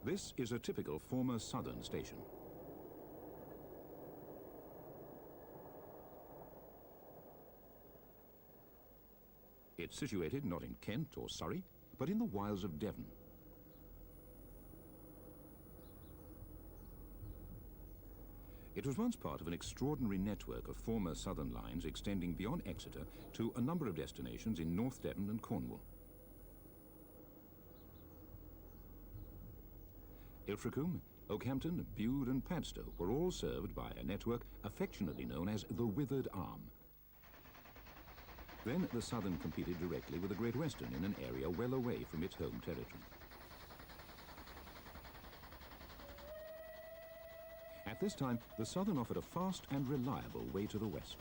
This is a typical former Southern station. It's situated not in Kent or Surrey, but in the wilds of Devon. It was once part of an extraordinary network of former Southern lines extending beyond Exeter to a number of destinations in North Devon and Cornwall. Ilfracombe, Okehampton, Bude and Padstow were all served by a network affectionately known as the Withered Arm. Then the Southern competed directly with the Great Western in an area well away from its home territory. At this time, the Southern offered a fast and reliable way to the west.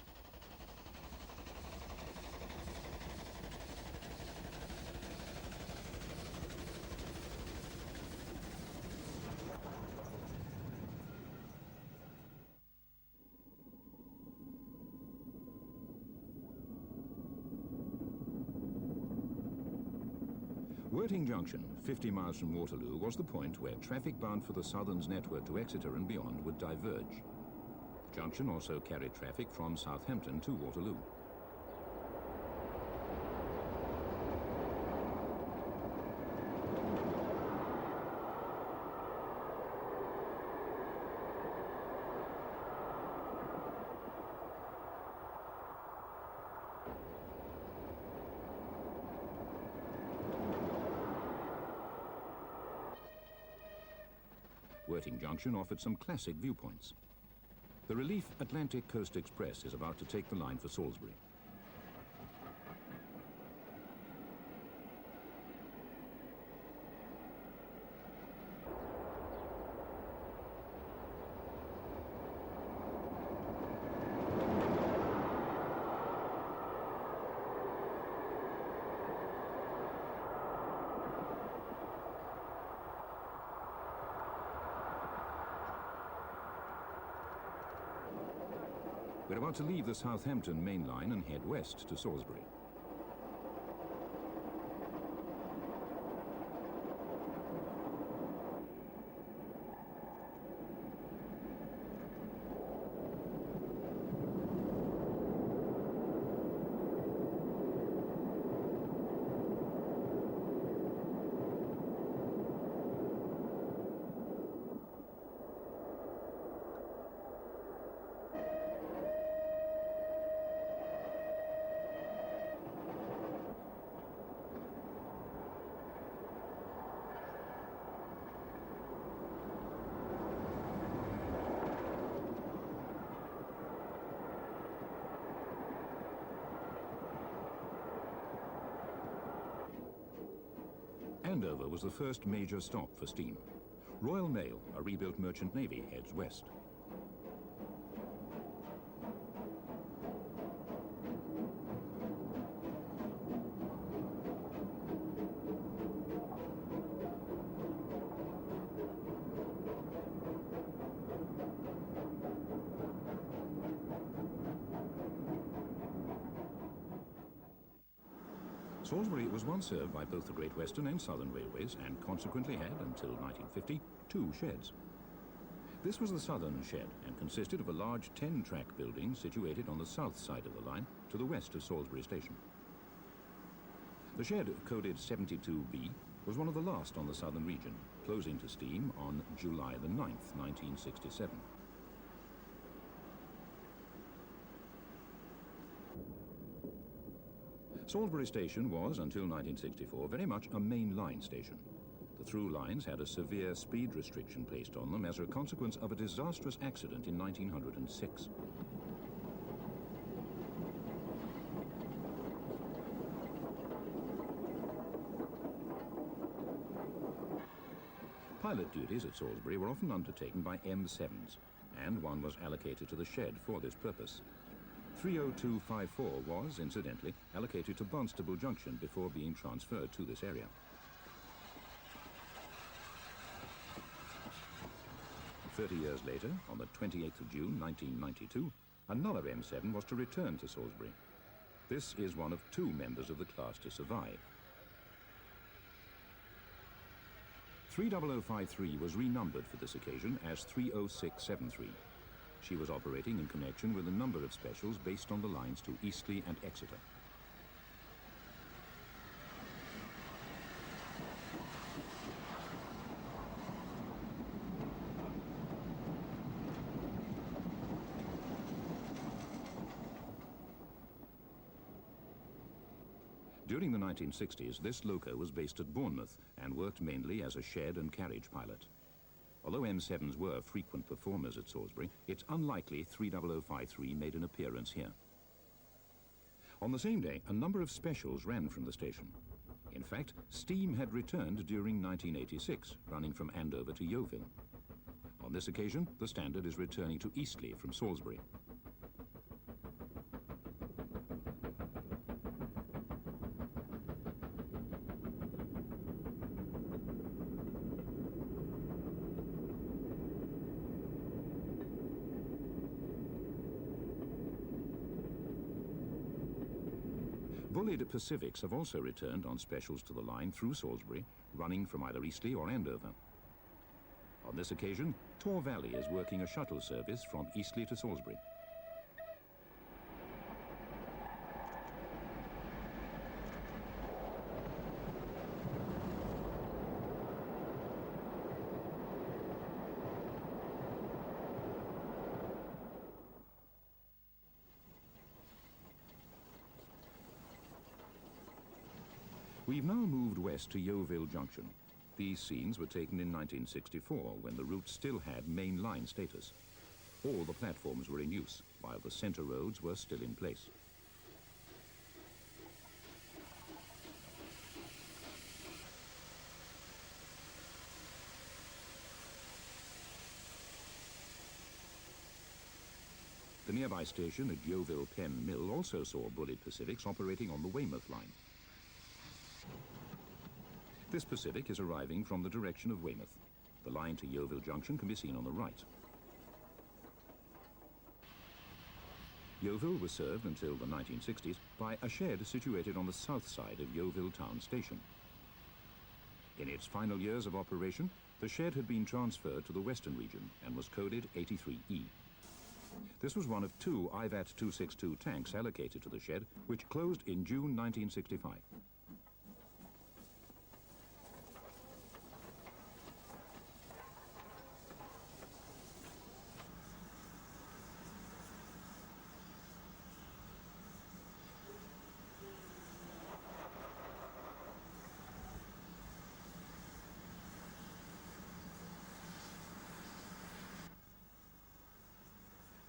Worthing Junction, 50 miles from Waterloo, was the point where traffic bound for the Southern's network to Exeter and beyond would diverge. The junction also carried traffic from Southampton to Waterloo. Worthing Junction offered some classic viewpoints. The Relief Atlantic Coast Express is about to take the line for Salisbury. We're about to leave the Southampton main line and head west to Salisbury. Andover was the first major stop for steam. Royal Mail, a rebuilt merchant navy, heads west. Salisbury was once served by both the Great Western and Southern Railways and consequently had, until 1950, 2 sheds. This was the Southern shed and consisted of a large 10-track building situated on the south side of the line to the west of Salisbury Station. The shed, coded 72B, was one of the last on the southern region, closing to steam on July the 9th, 1967. Salisbury Station was, until 1964, very much a main line station. The through lines had a severe speed restriction placed on them as a consequence of a disastrous accident in 1906. Pilot duties at Salisbury were often undertaken by M7s, and one was allocated to the shed for this purpose. 30254 was, incidentally, allocated to Barnstable Junction before being transferred to this area. "30 years later, on the 28th of June 1992, another M7 was to return to Salisbury. This is one of 2 members of the class to survive. 30053 was renumbered for this occasion as 30673. She was operating in connection with a number of specials based on the lines to Eastleigh and Exeter. During the 1960s, this loco was based at Bournemouth and worked mainly as a shed and carriage pilot. Although M7s were frequent performers at Salisbury, it's unlikely 30053 made an appearance here. On the same day, a number of specials ran from the station. In fact, steam had returned during 1986, running from Andover to Yeovil. On this occasion, the Standard is returning to Eastleigh from Salisbury. Bullied Pacifics have also returned on specials to the line through Salisbury, running from either Eastleigh or Andover. On this occasion, Tor Valley is working a shuttle service from Eastleigh to Salisbury. We've now moved west to Yeovil Junction. These scenes were taken in 1964, when the route still had main line status. All the platforms were in use, while the centre roads were still in place. The nearby station at Yeovil Pen Mill also saw Bullied Pacifics operating on the Weymouth line. This Pacific is arriving from the direction of Weymouth. The line to Yeovil Junction can be seen on the right. Yeovil was served until the 1960s by a shed situated on the south side of Yeovil Town Station. In its final years of operation, the shed had been transferred to the western region and was coded 83E. This was one of two IVAT 262 tanks allocated to the shed, which closed in June 1965.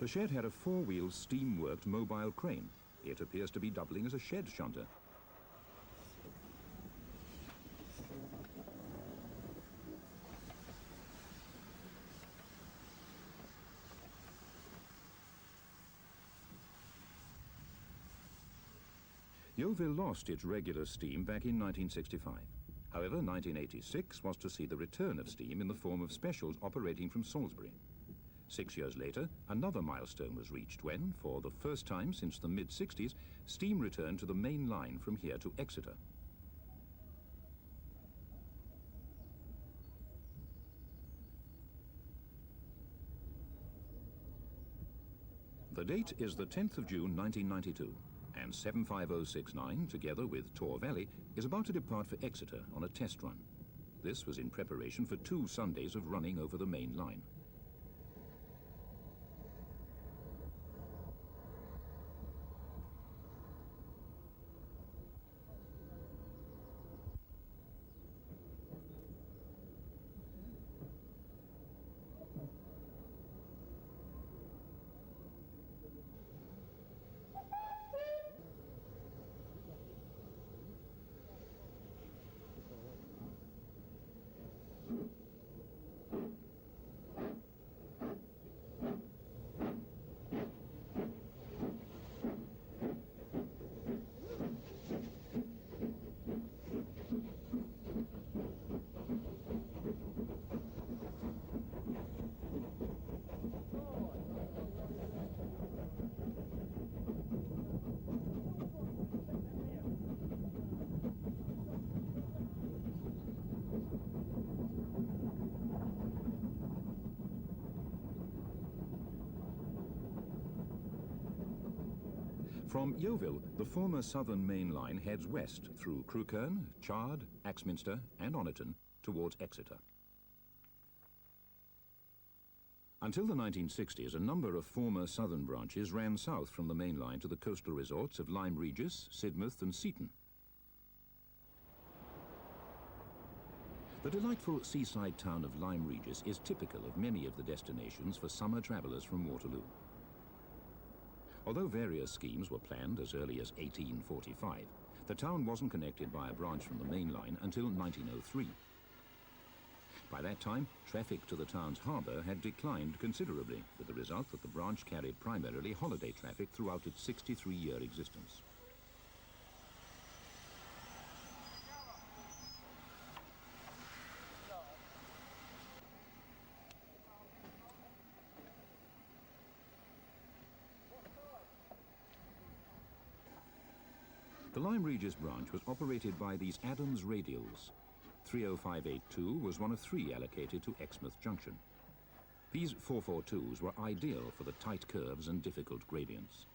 The shed had a four-wheel steam-worked mobile crane. It appears to be doubling as a shed shunter. Yeovil lost its regular steam back in 1965. However, 1986 was to see the return of steam in the form of specials operating from Salisbury. 6 years later, another milestone was reached when, for the first time since the mid-60s, steam returned to the main line from here to Exeter. The date is the 10th of June 1992, and 75069, together with Tor Valley, is about to depart for Exeter on a test run. This was in preparation for 2 Sundays of running over the main line. From Yeovil, the former Southern Main Line heads west through Crewkerne, Chard, Axminster and Oniton towards Exeter. Until the 1960s, a number of former southern branches ran south from the main line to the coastal resorts of Lyme Regis, Sidmouth and Seaton. The delightful seaside town of Lyme Regis is typical of many of the destinations for summer travellers from Waterloo. Although various schemes were planned as early as 1845, the town wasn't connected by a branch from the main line until 1903. By that time, traffic to the town's harbour had declined considerably, with the result that the branch carried primarily holiday traffic throughout its 63-year existence. The Lyme Regis branch was operated by these Adams radials. 30582 was one of 3 allocated to Exmouth Junction. These 442s were ideal for the tight curves and difficult gradients.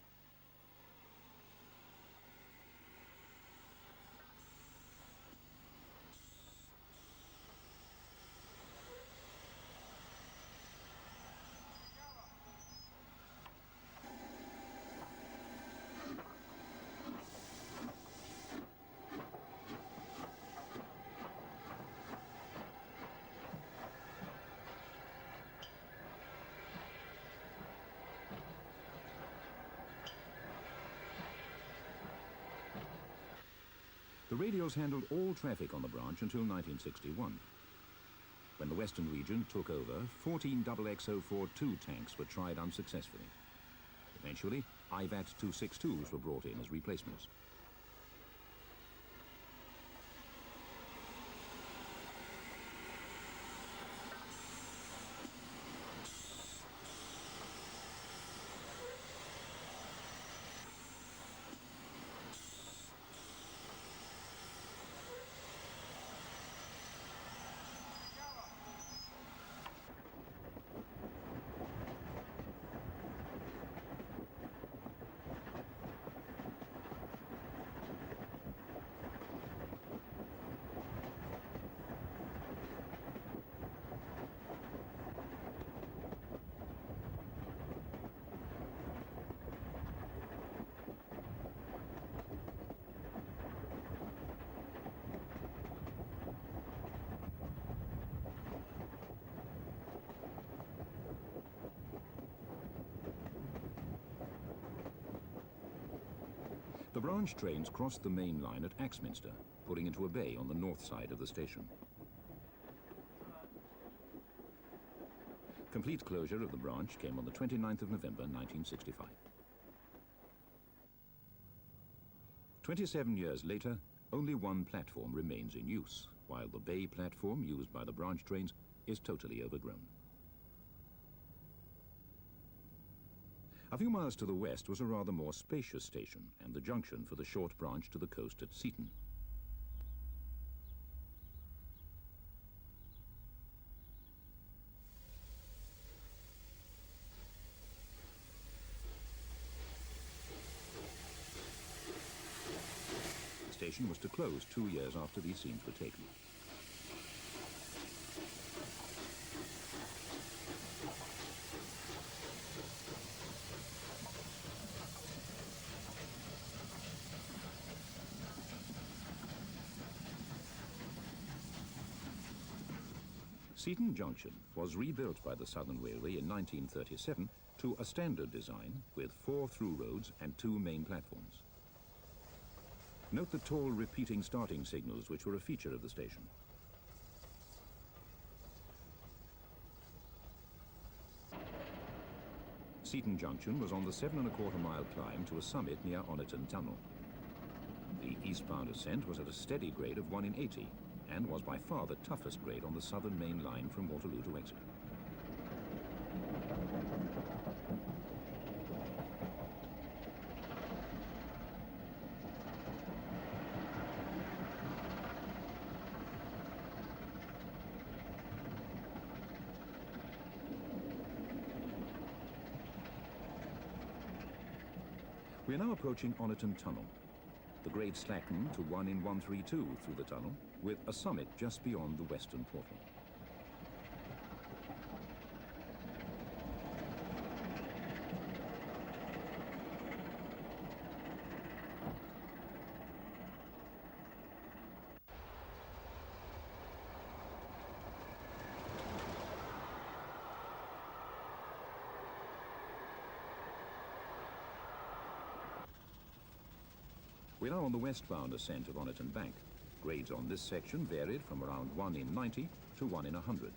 The radials handled all traffic on the branch until 1961. When the Western region took over, 14 XX04-2 tanks were tried unsuccessfully. Eventually, IVAT 262s were brought in as replacements. The branch trains crossed the main line at Axminster, pulling into a bay on the north side of the station. Complete closure of the branch came on the 29th of November 1965. 27 years later, only one platform remains in use, while the bay platform used by the branch trains is totally overgrown. A few miles to the west was a rather more spacious station and the junction for the short branch to the coast at Seaton. The station was to close 2 years after these scenes were taken. Seaton Junction was rebuilt by the Southern Railway in 1937 to a standard design with 4 through roads and 2 main platforms. Note the tall repeating starting signals which were a feature of the station. Seaton Junction was on the 7¼ mile climb to a summit near Oniton Tunnel. The eastbound ascent was at a steady grade of 1 in 80 and was by far the toughest grade on the Southern Main Line from Waterloo to Exeter. We are now approaching Oniton Tunnel. The grade slackened to 1 in 132 through the tunnel, with a summit just beyond the western portal. We're now on the westbound ascent of Oniton Bank. Grades on this section varied from around 1 in 90 to 1 in 100,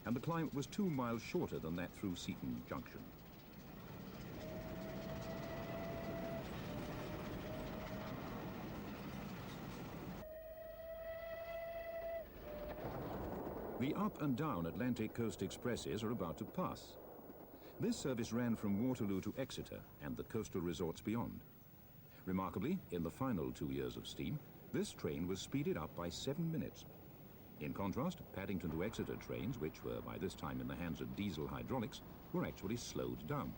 and the climb was 2 miles shorter than that through Seaton Junction. The up and down Atlantic Coast Expresses are about to pass. This service ran from Waterloo to Exeter and the coastal resorts beyond. Remarkably, in the final 2 years of steam, this train was speeded up by 7 minutes. In contrast, Paddington to Exeter trains, which were by this time in the hands of diesel hydraulics, were actually slowed down.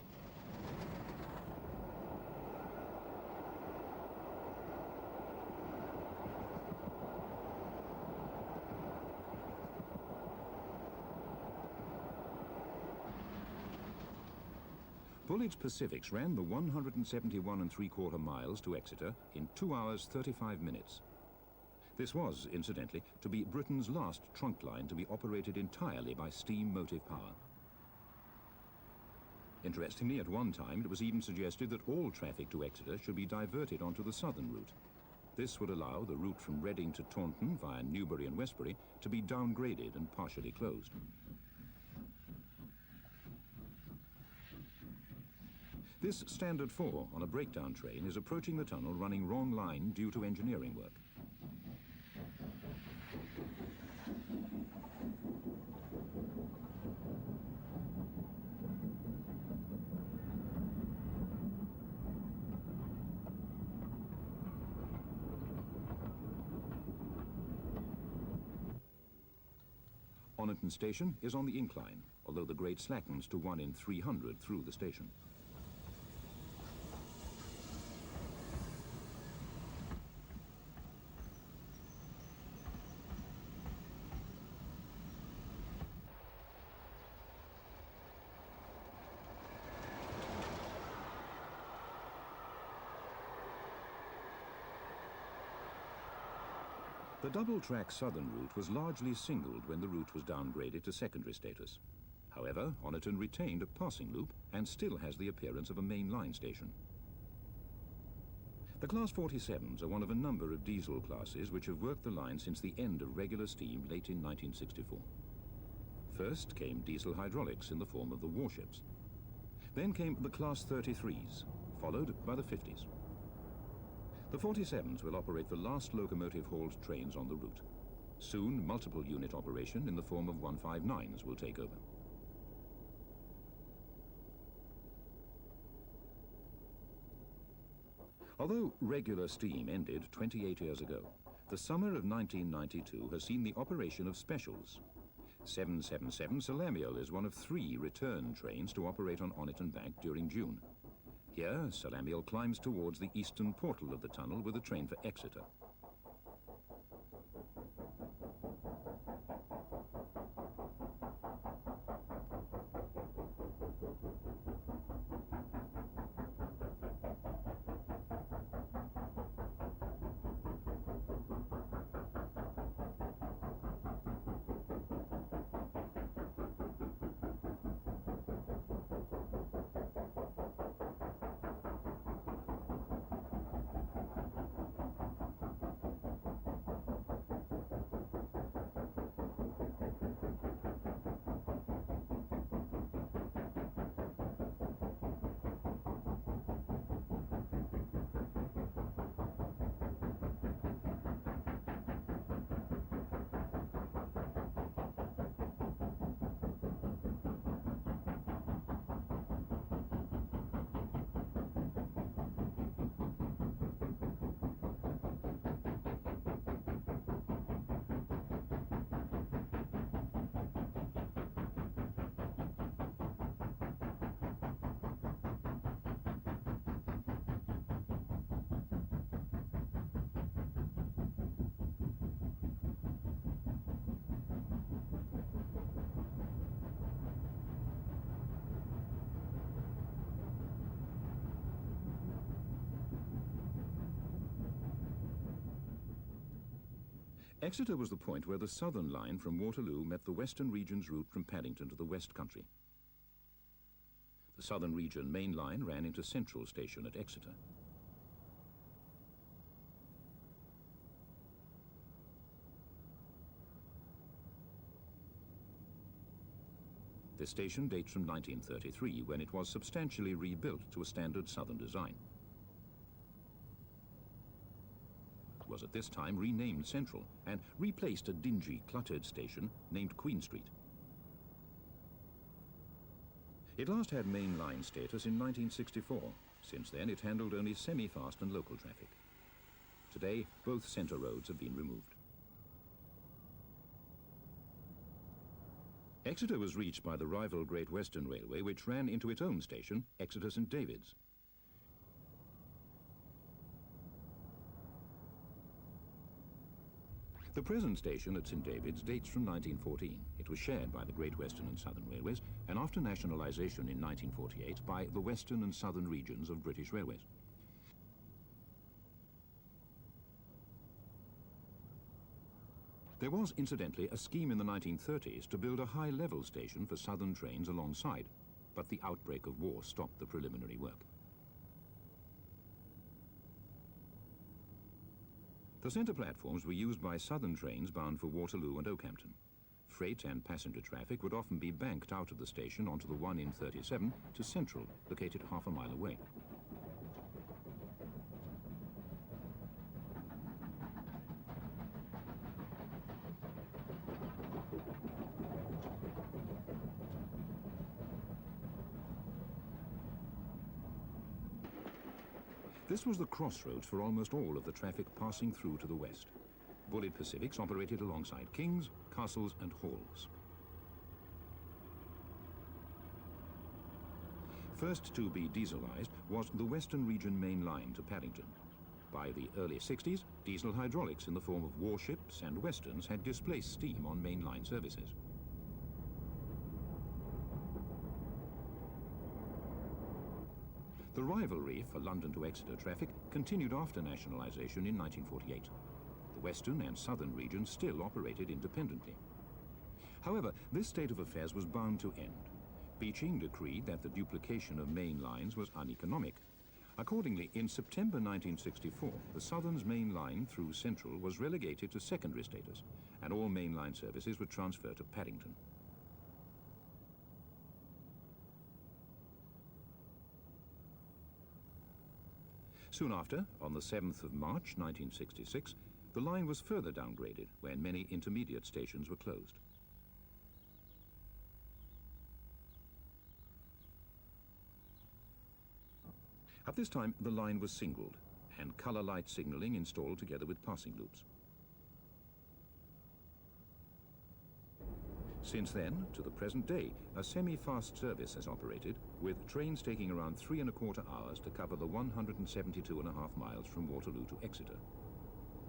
Woolwich Pacifics ran the 171 3/4 miles to Exeter in 2 hours 35 minutes. This was, incidentally, to be Britain's last trunk line to be operated entirely by steam motive power. Interestingly, at one time it was even suggested that all traffic to Exeter should be diverted onto the southern route. This would allow the route from Reading to Taunton via Newbury and Westbury to be downgraded and partially closed. This Standard 4 on a breakdown train is approaching the tunnel running wrong line due to engineering work. Oniton Station is on the incline, although the grade slackens to 1 in 300 through the station. The double-track southern route was largely singled when the route was downgraded to secondary status. However, Oniton retained a passing loop and still has the appearance of a main line station. The Class 47s are one of a number of diesel classes which have worked the line since the end of regular steam late in 1964. First came diesel hydraulics in the form of the warships. Then came the Class 33s, followed by the 50s. The 47s will operate the last locomotive-hauled trains on the route. Soon, multiple unit operation in the form of 159s will take over. Although regular steam ended 28 years ago, the summer of 1992 has seen the operation of specials. 777 Salamiel is one of 3 return trains to operate on Oniton Bank during June. Here, Salamiel climbs towards the eastern portal of the tunnel with a train for Exeter. Exeter was the point where the southern line from Waterloo met the Western Region's route from Paddington to the West Country. The Southern Region main line ran into Central Station at Exeter. This station dates from 1933, when it was substantially rebuilt to a standard southern design. It was at this time renamed Central and replaced a dingy, cluttered station named Queen Street. It last had main line status in 1964. Since then, it handled only semi-fast and local traffic. Today, both centre roads have been removed. Exeter was reached by the rival Great Western Railway, which ran into its own station, Exeter St David's. The present station at St David's dates from 1914. It was shared by the Great Western and Southern Railways, and after nationalisation in 1948 by the Western and Southern regions of British Railways. There was, incidentally, a scheme in the 1930s to build a high-level station for southern trains alongside, but the outbreak of war stopped the preliminary work. The centre platforms were used by southern trains bound for Waterloo and Oakhampton. Freight and passenger traffic would often be banked out of the station onto the one in 37 to Central, located half a mile away. This was the crossroads for almost all of the traffic passing through to the west. Bullitt Pacifics operated alongside Kings, Castles and Halls. First to be dieselised was the Western Region main line to Paddington. By the early 60s, diesel hydraulics in the form of warships and westerns had displaced steam on mainline services. The rivalry for London to Exeter traffic continued after nationalisation in 1948. The Western and Southern regions still operated independently. However, this state of affairs was bound to end. Beeching decreed that the duplication of main lines was uneconomic. Accordingly, in September 1964, the Southern's main line through Central was relegated to secondary status, and all mainline services were transferred to Paddington. Soon after, on the 7th of March 1966, the line was further downgraded when many intermediate stations were closed. At this time, the line was singled and colour light signalling installed together with passing loops. Since then, to the present day, a semi-fast service has operated, with trains taking around 3¼ hours to cover the 172½ miles from Waterloo to Exeter.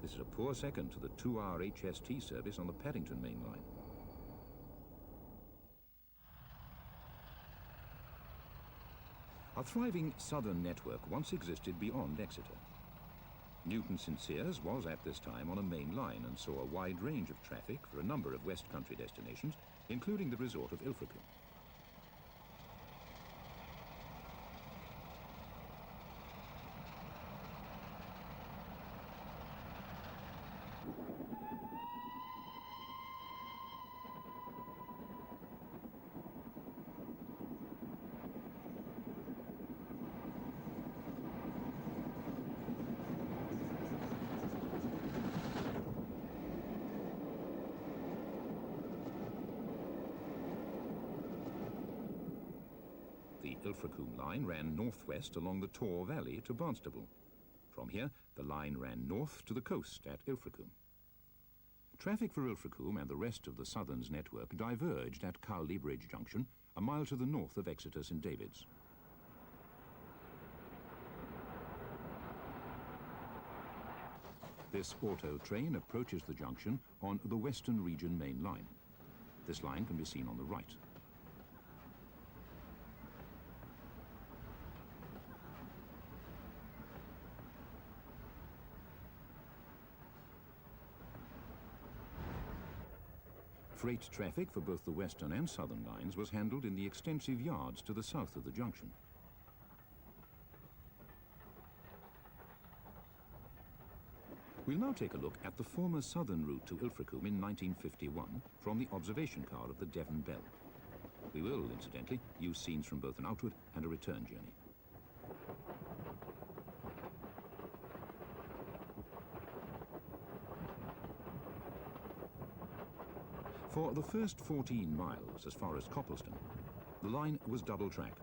This is a poor second to the 2-hour HST service on the Paddington main line. A thriving southern network once existed beyond Exeter. Newton St Sears was at this time on a main line and saw a wide range of traffic for a number of West Country destinations, including the resort of Ilfracombe. The Ilfracombe line ran northwest along the Tor Valley to Barnstaple. From here, the line ran north to the coast at Ilfracombe. Traffic for Ilfracombe and the rest of the Southern's network diverged at Cowley Bridge Junction, a mile to the north of Exeter St David's. This auto train approaches the junction on the Western Region main line. This line can be seen on the right. Freight traffic for both the Western and Southern lines was handled in the extensive yards to the south of the junction. We'll now take a look at the former southern route to Ilfracombe in 1951 from the observation car of the Devon Bell. We will, incidentally, use scenes from both an outward and a return journey. For the first 14 miles, as far as Coppleston, the line was double track.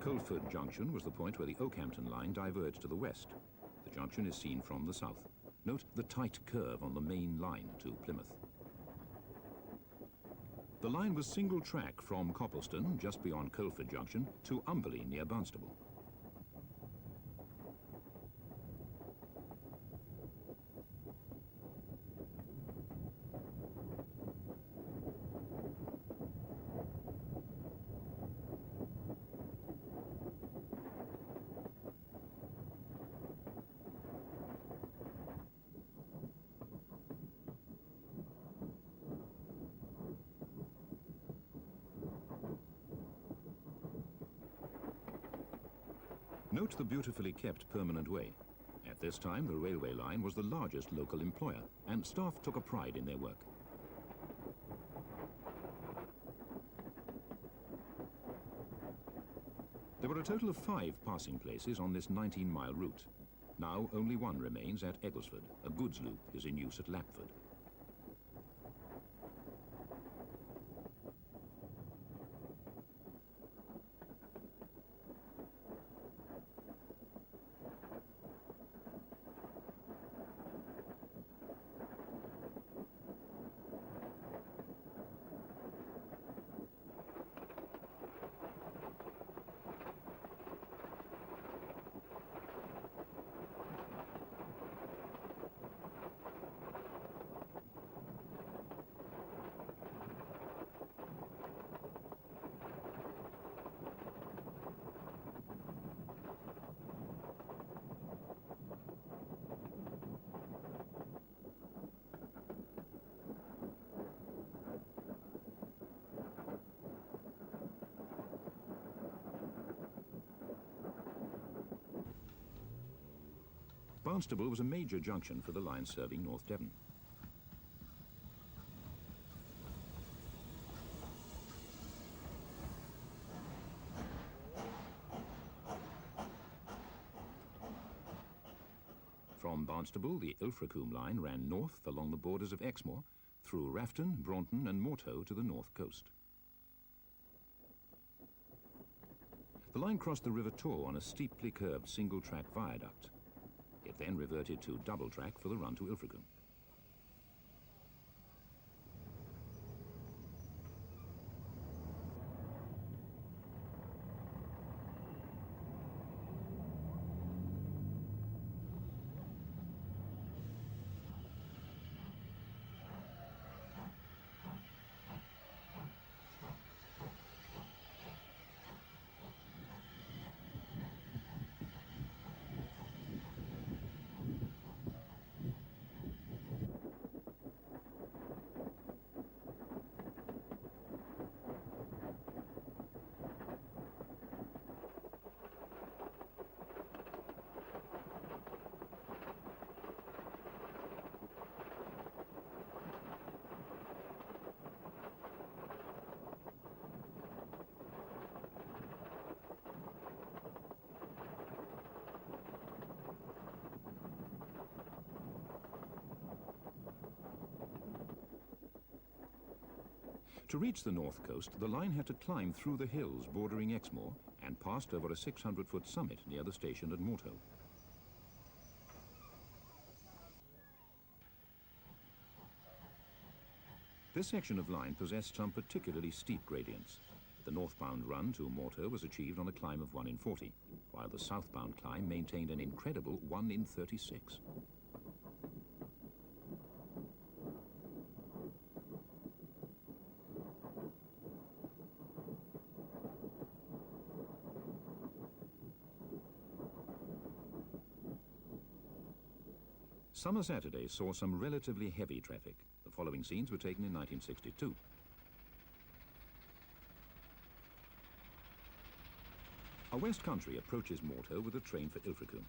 Colford Junction was the point where the Oakhampton line diverged to the west. The junction is seen from the south. Note the tight curve on the main line to Plymouth. The line was single track from Coppleston, just beyond Colford Junction, to Umberley near Barnstable. Note the beautifully kept permanent way. At this time, the railway line was the largest local employer, and staff took a pride in their work. There were a total of 5 passing places on this 19-mile route. Now only one remains at Egglesford. A goods loop is in use at Lapford. Barnstable was a major junction for the line serving North Devon. From Barnstable, the Ilfracombe line ran north along the borders of Exmoor, through Rafton, Braunton and Mortow to the north coast. The line crossed the River Tor on a steeply curved single-track viaduct. It then reverted to double track for the run to Ilfracombe. To reach the north coast, the line had to climb through the hills bordering Exmoor and passed over a 600-foot summit near the station at Mortow. This section of line possessed some particularly steep gradients. The northbound run to Morto was achieved on a climb of 1 in 40, while the southbound climb maintained an incredible 1 in 36. Summer Saturdays saw some relatively heavy traffic. The following scenes were taken in 1962. A West Country approaches Morto with a train for Ilfracombe.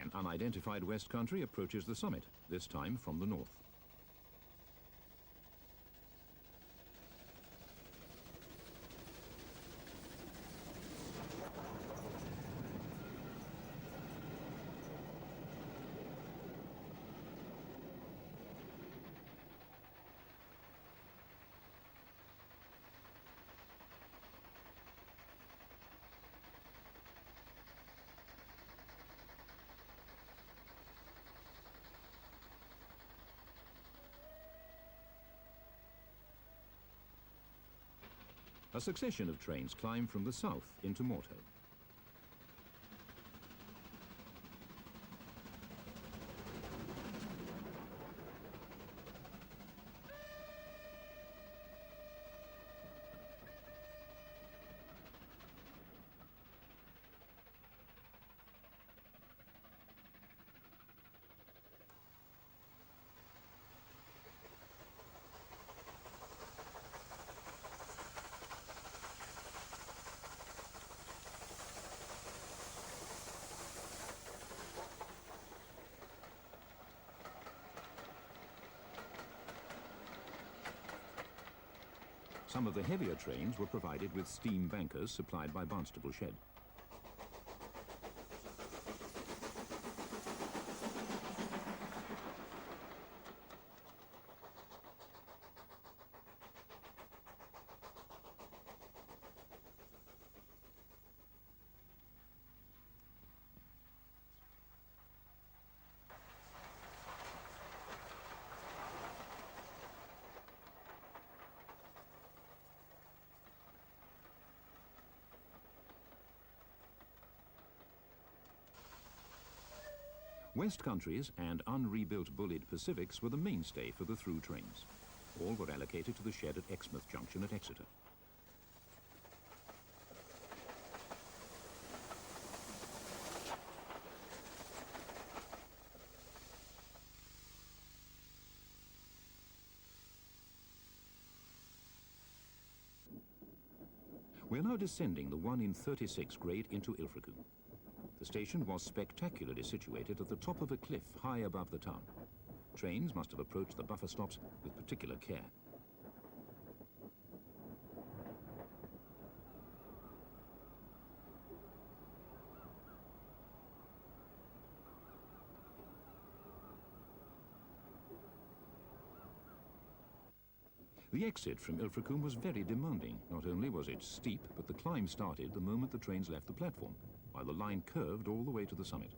An unidentified West Country approaches the summit, this time from the north. A succession of trains climb from the south into Morto. Some of the heavier trains were provided with steam bankers supplied by Barnstable Shed. West Countries and unrebuilt Bullard Pacifics were the mainstay for the through trains. All were allocated to the shed at Exmouth Junction at Exeter. We are now descending the 1 in 36 grade into Ilfracombe. The station was spectacularly situated at the top of a cliff high above the town. Trains must have approached the buffer stops with particular care. The exit from Ilfracombe was very demanding. Not only was it steep, but the climb started the moment the trains left the platform, while the line curved all the way to the summit.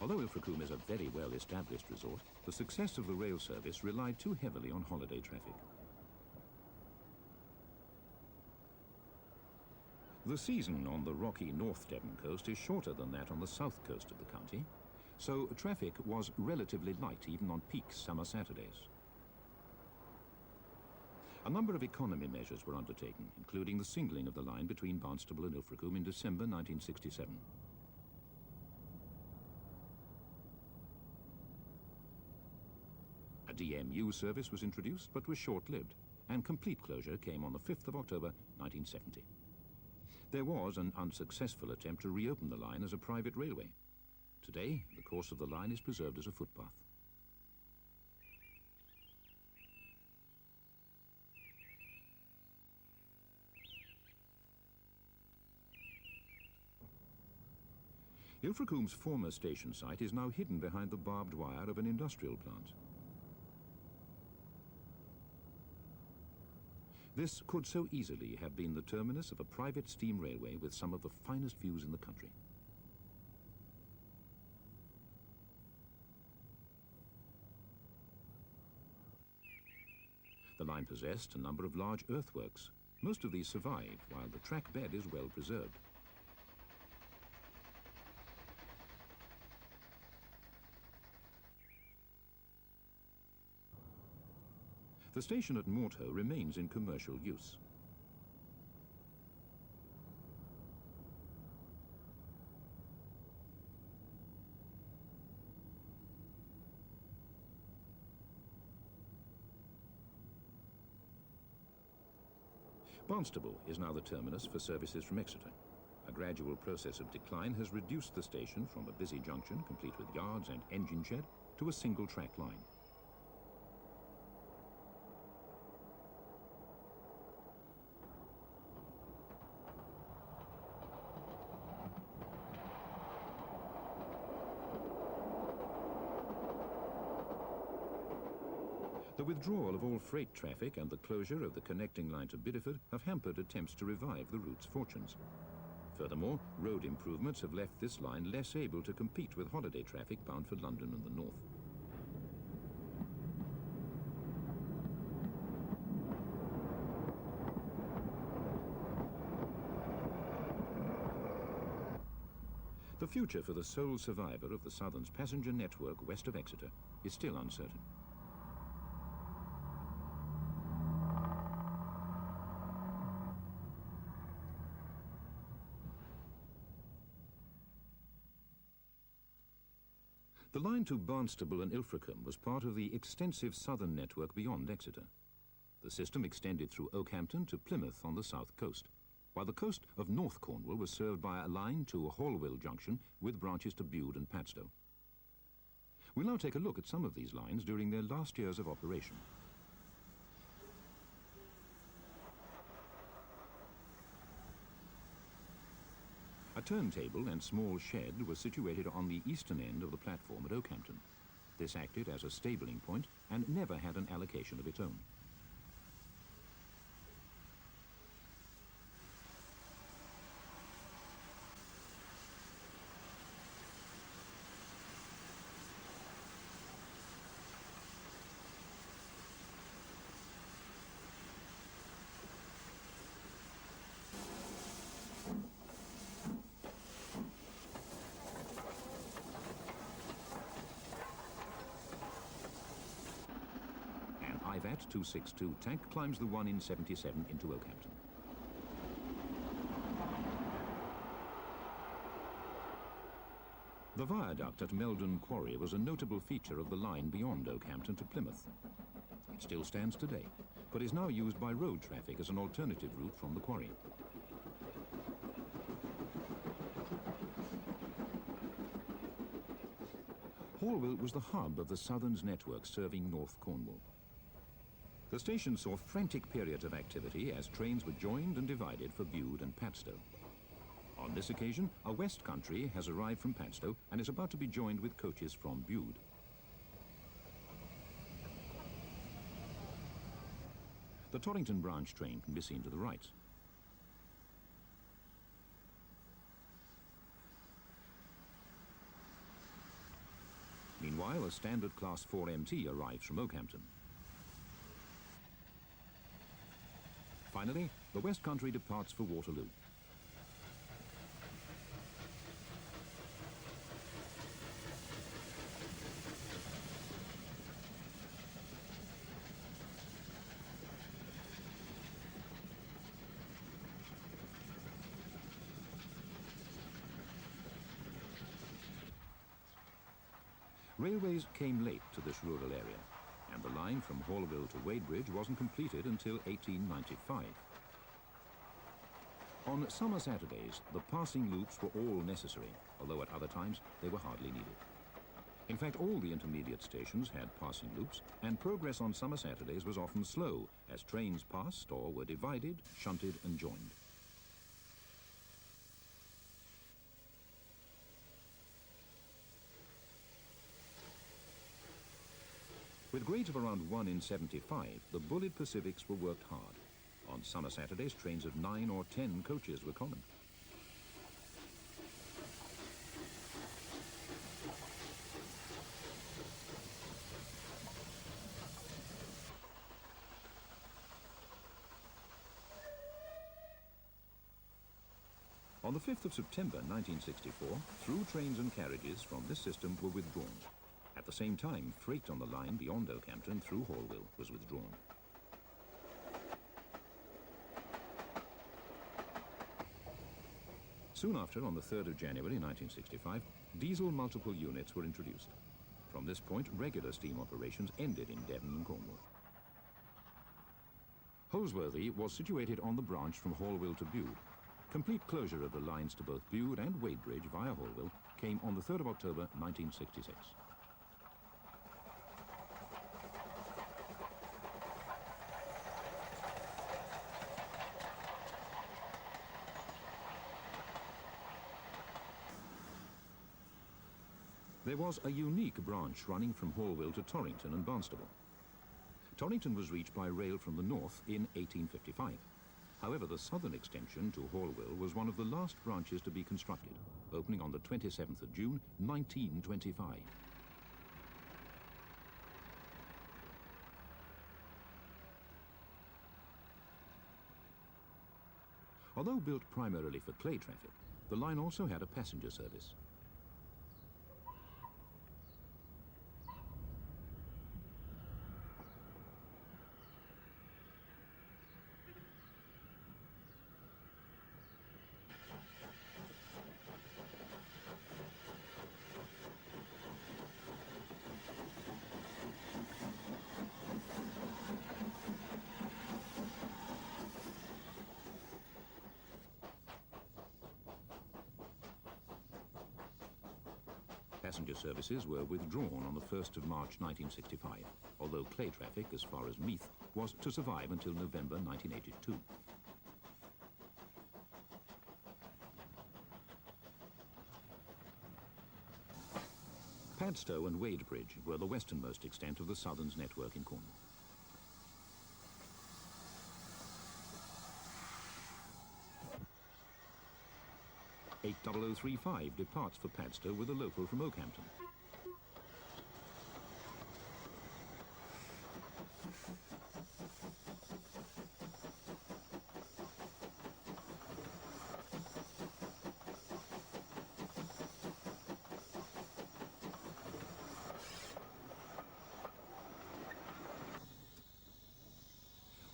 Although Ilfracombe is a very well-established resort, the success of the rail service relied too heavily on holiday traffic. The season on the rocky North Devon coast is shorter than that on the south coast of the county, so traffic was relatively light even on peak summer Saturdays. A number of economy measures were undertaken, including the singling of the line between Barnstable and Ilfracombe in December 1967. DMU service was introduced, but was short-lived, and complete closure came on the 5th of October 1970. There was an unsuccessful attempt to reopen the line as a private railway. Today, the course of the line is preserved as a footpath. Ilfracombe's former station site is now hidden behind the barbed wire of an industrial plant. This could so easily have been the terminus of a private steam railway with some of the finest views in the country. The line possessed a number of large earthworks. Most of these survive, while the track bed is well preserved. The station at Morto remains in commercial use. Barnstable is now the terminus for services from Exeter. A gradual process of decline has reduced the station from a busy junction, complete with yards and engine shed, to a single-track line. The withdrawal of all freight traffic and the closure of the connecting line to Bideford have hampered attempts to revive the route's fortunes. Furthermore, road improvements have left this line less able to compete with holiday traffic bound for London and the north. The future for the sole survivor of the Southern's passenger network west of Exeter is still uncertain. The line to Barnstable and Ilfracombe was part of the extensive southern network beyond Exeter. The system extended through Oakhampton to Plymouth on the south coast, while the coast of North Cornwall was served by a line to Holwell Junction with branches to Bude and Padstow. We'll now take a look at some of these lines during their last years of operation. A turntable and small shed was situated on the eastern end of the platform at Oakhampton. This acted as a stabling point and never had an allocation of its own. IVAT 262 tank climbs the one in 77 into Oakhampton. The viaduct at Meldon Quarry was a notable feature of the line beyond Oakhampton to Plymouth. It still stands today, but is now used by road traffic as an alternative route from the quarry. Holwell was the hub of the Southern's network serving North Cornwall. The station saw frantic periods of activity as trains were joined and divided for Bude and Padstow. On this occasion, a West Country has arrived from Padstow and is about to be joined with coaches from Bude. The Torrington branch train can be seen to the right. Meanwhile, a standard Class 4 MT arrives from Oakhampton. Finally, the West Country departs for Waterloo. Railways came late to this rural area, and the line from Hallville to Wadebridge wasn't completed until 1895. On summer Saturdays, the passing loops were all necessary, although at other times they were hardly needed. In fact, all the intermediate stations had passing loops, and progress on summer Saturdays was often slow, as trains passed or were divided, shunted and joined. With grades of around 1 in 75, the bullied Pacifics were worked hard. On summer Saturdays, trains of 9 or 10 coaches were common. On the 5th of September 1964, through trains and carriages from this system were withdrawn. At the same time, freight on the line beyond Oakhampton through Hallville was withdrawn. Soon after, on the 3rd of January 1965, diesel multiple units were introduced. From this point, regular steam operations ended in Devon and Cornwall. Holsworthy was situated on the branch from Hallville to Bude. Complete closure of the lines to both Bude and Wadebridge via Hallville came on the 3rd of October 1966. There was a unique branch running from Hallville to Torrington and Barnstable. Torrington was reached by rail from the north in 1855. However, the southern extension to Hallville was one of the last branches to be constructed, opening on the 27th of June, 1925. Although built primarily for clay traffic, the line also had a passenger service. Passenger services were withdrawn on the 1st of March 1965, although clay traffic as far as Meath was to survive until November 1982. Padstow and Wadebridge were the westernmost extent of the Southern's network in Cornwall. (80035) departs for Padstow with a local from Oakhampton.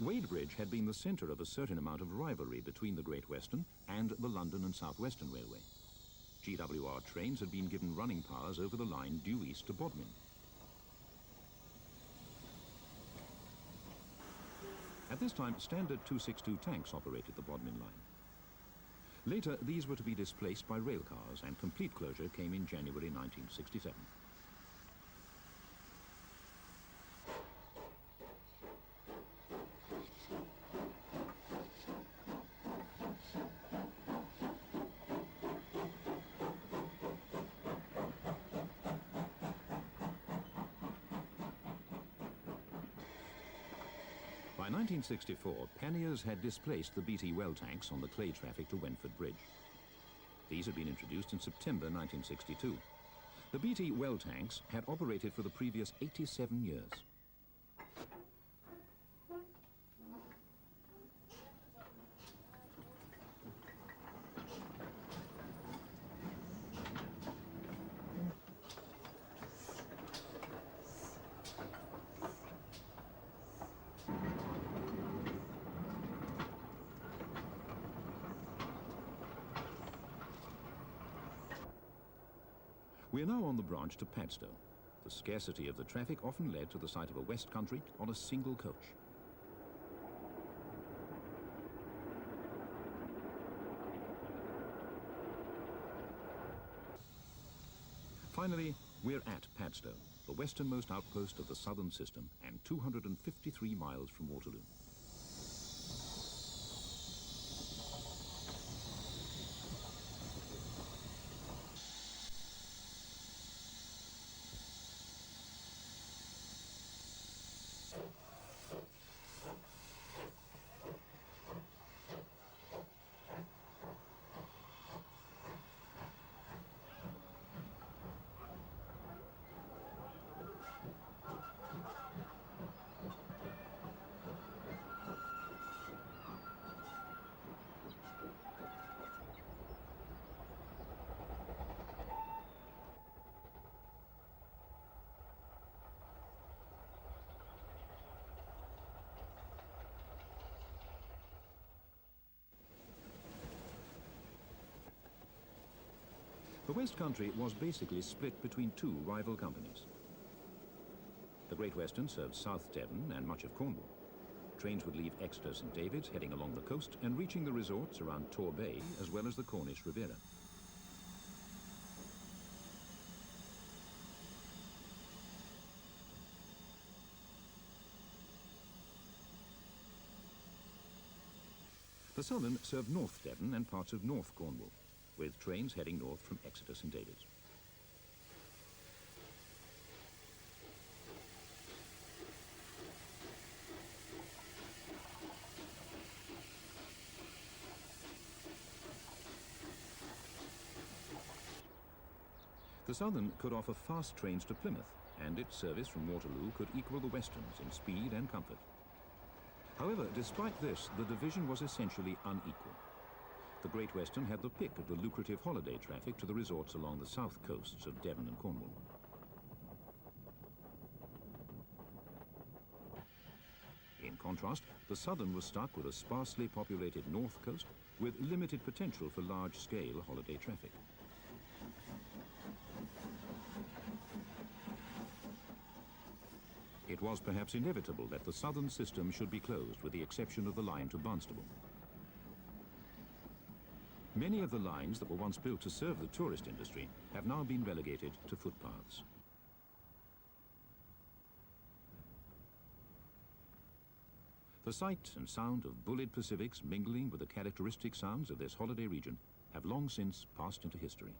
Wadebridge had been the centre of a certain amount of rivalry between the Great Western and the London and South Western Railway. GWR trains had been given running powers over the line due east to Bodmin. At this time, standard 262 tanks operated the Bodmin line. Later, these were to be displaced by railcars, and complete closure came in January 1967. By 1964, panniers had displaced the BT well tanks on the clay traffic to Wentford Bridge. These had been introduced in September 1962. The BT well tanks had operated for the previous 87 years. We are now on the branch to Padstow. The scarcity of the traffic often led to the sight of a West Country on a single coach. Finally, we're at Padstow, the westernmost outpost of the southern system and 253 miles from Waterloo. The West Country was basically split between two rival companies. The Great Western served South Devon and much of Cornwall. Trains would leave Exeter St David's, heading along the coast and reaching the resorts around Tor Bay as well as the Cornish Riviera. The Southern served North Devon and parts of North Cornwall, with trains heading north from Exeter St David's. The Southern could offer fast trains to Plymouth, and its service from Waterloo could equal the Western's in speed and comfort. However, despite this, the division was essentially unequal. The Great Western had the pick of the lucrative holiday traffic to the resorts along the south coasts of Devon and Cornwall. In contrast, the Southern was stuck with a sparsely populated north coast with limited potential for large-scale holiday traffic. It was perhaps inevitable that the Southern system should be closed, with the exception of the line to Barnstable. Many of the lines that were once built to serve the tourist industry have now been relegated to footpaths. The sight and sound of bullied Pacifics mingling with the characteristic sounds of this holiday region have long since passed into history.